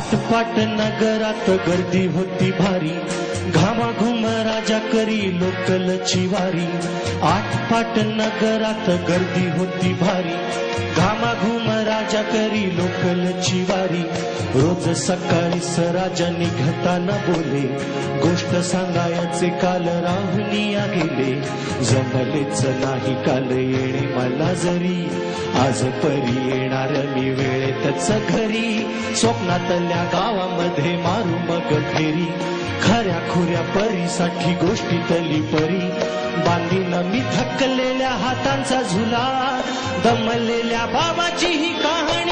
आटपाट नगरात गर्दी होती भारी, घामाघूम राजा करी लोकलची वारी. आटपाट नगरात गर्दी होती भारी, घामाघूम राजा करी लोकलची वारी. रोज सकाळीच राजा निघताना बोले, गोष्ट सांगायचे काल राहुनिया गेले. जमलेच नाही काल येणे मला जरी, आज परी येणार मी वेळेतच घरी. स्वप्नातल्या गावामध्ये मारू मग फेरी, खऱ्या खुऱ्या परीसाठी गोष्टीतली परी. बांधीन मी थकलेल्या हातांचा झुला, दमलेल्या बाबाची ही कहाणी.